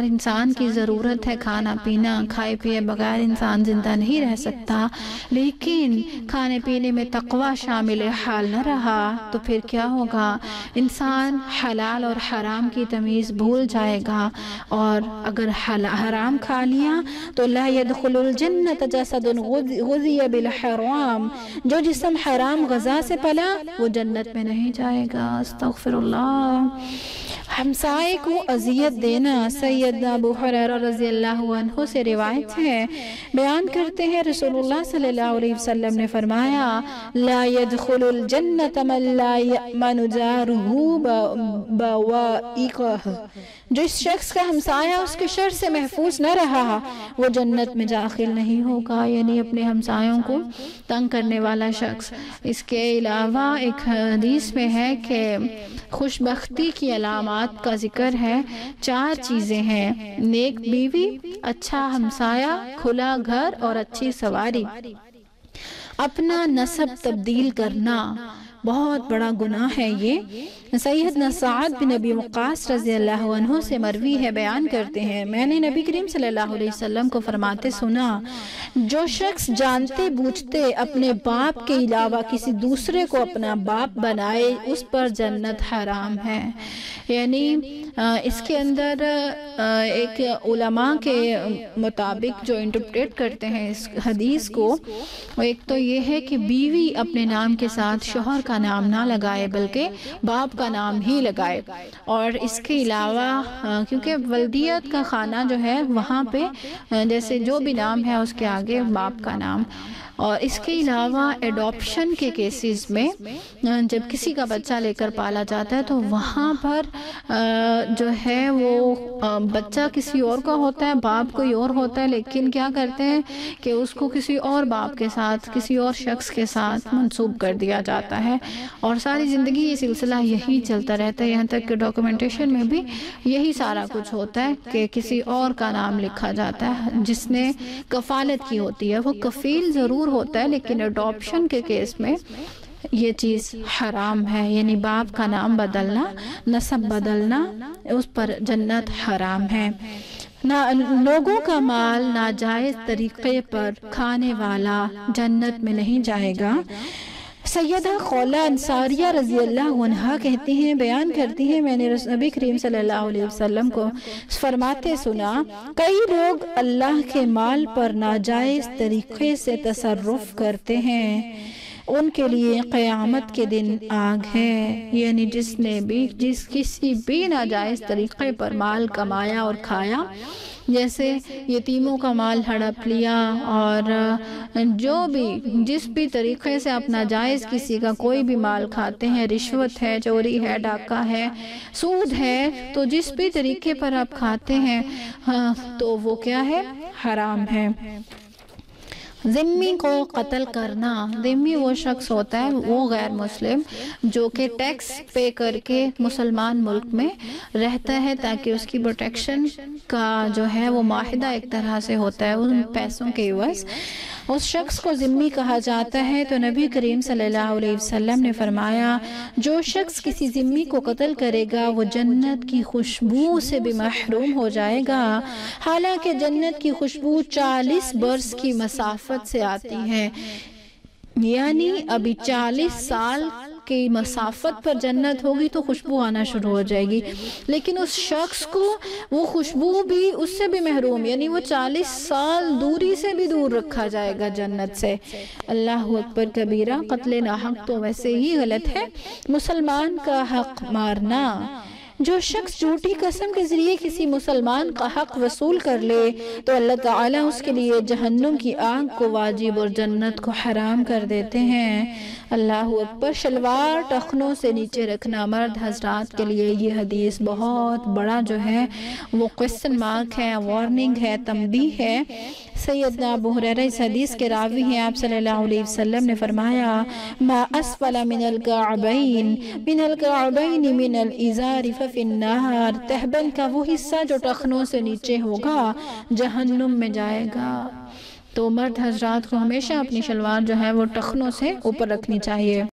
انسان کی ضرورت ہے کھانا پینا، کھائے پیے بغیر انسان زندہ نہیں رہ سکتا، لیکن کھانے پینے میں تقوی شامل حال نہ رہا تو پھر کیا ہوگا؟ انسان حلال اور حرام کی تمیز بھول جائے گا، اور اگر حرام کھا لیا تو لا يدخل الجنت جسد غذی بالحرام، جو جسم حرام غذا سے پلا وہ جنت میں نہیں جائے گا۔ استغفر اللہ۔ ہمسائے کو اذیت دینا، سیدنا ابو ہریرہ رضی اللہ عنہ سے روایت ہے، بیان کرتے ہیں رسول اللہ صلی اللہ علیہ وسلم نے فرمایا، لا يدخل الجنت من لا يأمن جارہ بوائقہ، جس شخص کا ہمسایہ اس کے شر سے محفوظ نہ رہا وہ جنت میں داخل نہیں ہوگا، یعنی اپنے ہمسایوں کو تنگ کرنے والا شخص۔ اس کے علاوہ ایک حدیث میں ہے کہ خوش بختی کی علامات کا ذکر ہے، 4 چیزیں ہیں: نیک بیوی، اچھا ہمسایہ، کھلا گھر اور اچھی سواری۔ اپنا نسب تبدیل کرنا بہت بڑا گناہ ہے یہ۔ سیدنا سعد بن ابی وقاص رضی اللہ عنہ سے مروی ہے، بیان کرتے ہیں، میں نے نبی کریم صلی اللہ علیہ وسلم کو فرماتے سنا، جو شخص جانتے بوجھتے اپنے باپ کے علاوہ کسی دوسرے کو اپنا باپ بنائے اس پر جنت حرام ہے۔ یعنی اس کے اندر ایک علماء کے مطابق جو انٹرپریٹ کرتے ہیں اس حدیث کو، ایک تو یہ ہے کہ بیوی اپنے نام کے ساتھ شوہر کا نام نہ لگائے بلکہ باپ کا نام ہی لگائے، اور اس کے علاوہ کیونکہ ولدیت کا خانہ جو ہے وہاں پہ جیسے جو بھی نام ہے اس کے آگے باپ کا نام۔ اور اس کے علاوہ ایڈاپشن کے کیسز میں جب کسی کا بچہ لے کر پالا جاتا ہے تو وہاں پر جو ہے وہ بچہ کسی اور کا ہوتا ہے، باپ کوئی اور ہوتا ہے، لیکن کیا کرتے ہیں کہ اس کو کسی اور باپ کے ساتھ، کسی اور شخص کے ساتھ منسوب کر دیا جاتا ہے، اور ساری زندگی یہ سلسلہ یہی چلتا رہتا ہے، یہاں تک کہ ڈاکومنٹیشن میں بھی یہی سارا کچھ ہوتا ہے کہ کسی اور کا نام لکھا جاتا ہے جس نے کفالت کی ہوتی ہے۔ وہ کفیل ضرور ہوتا ہے لیکن اڈاپشن کے کیس میں یہ چیز حرام ہے، یعنی باپ کا نام بدلنا، نسب بدلنا، اس پر جنت حرام ہے۔ لوگوں کا مال ناجائز طریقے پر کھانے والا جنت میں نہیں جائے گا۔ سیدہ خولہ انصاریہ رضی اللہ عنہا کہتی ہیں، بیان کرتی ہیں، میں نے نبی کریم صلی اللہ علیہ وسلم کو فرماتے سنا، کئی لوگ اللہ کے مال پر ناجائز طریقے سے تصرف کرتے ہیں، ان کے لیے قیامت کے دن آگ ہے۔ یعنی جس کسی بھی ناجائز طریقے پر مال کمایا اور کھایا، جیسے یتیموں کا مال ہڑپ لیا، اور جس بھی طریقے سے آپ ناجائز کسی کا کوئی بھی مال کھاتے ہیں، رشوت ہے، چوری ہے، ڈاکہ ہے، سود ہے، تو جس بھی طریقے پر آپ کھاتے ہیں تو وہ کیا ہے؟ حرام ہے۔ ذمی کو قتل کرنا، ذمی وہ شخص ہوتا ہے، وہ غیر مسلم جو کہ ٹیکس پے کر کے مسلمان ملک میں رہتا ہے تاکہ اس کی پروٹیکشن کا جو ہے وہ معاہدہ ایک طرح سے ہوتا ہے ان پیسوں کے عوض، اس شخص کو ذمی کہا جاتا ہے۔ تو نبی کریم صلی اللہ علیہ وسلم نے فرمایا، جو شخص کسی ذمی کو قتل کرے گا وہ جنت کی خوشبو سے بھی محروم ہو جائے گا، حالانکہ جنت کی خوشبو 40 برس کی مسافت سے آتی ہے، یعنی ابھی 40 سال کی مسافت پر جنت ہوگی تو خوشبو آنا شروع ہو جائے گی، لیکن اس شخص کو وہ خوشبو بھی اس سے بھی محروم، یعنی وہ 40 سال دوری سے بھی دور رکھا جائے گا جنت سے۔ اللہ اکبر کبیرہ۔ قتل ناحق تو ویسے ہی غلط ہے، مسلمان کا حق مارنا، جو شخص جھوٹی قسم کے ذریعے کسی مسلمان کا حق وصول کر لے تو اللہ تعالیٰ اس کے لیے جہنم کی آگ کو واجب اور جنت کو حرام کر دیتے ہیں۔ اللہ اکبر۔ شلوار ٹخنوں سے نیچے رکھنا، مرد حضرات کے لیے یہ حدیث بہت بڑا جو ہے وہ کوسچن مارک ہے، وارننگ ہے، تنبیہ ہے۔ سیدنا ابو ہریرہ اس حدیث کے راوی ہیں، آپ صلی اللہ علیہ وسلم نے فرمایا، ما اسفل من الکعبین من الازار ففی النار، تہبند کا وہ حصہ جو ٹخنوں سے نیچے ہوگا جہنم میں جائے گا۔ تو مرد حضرات کو ہمیشہ اپنی شلوار جو ہے وہ ٹخنوں سے اوپر رکھنی چاہیے۔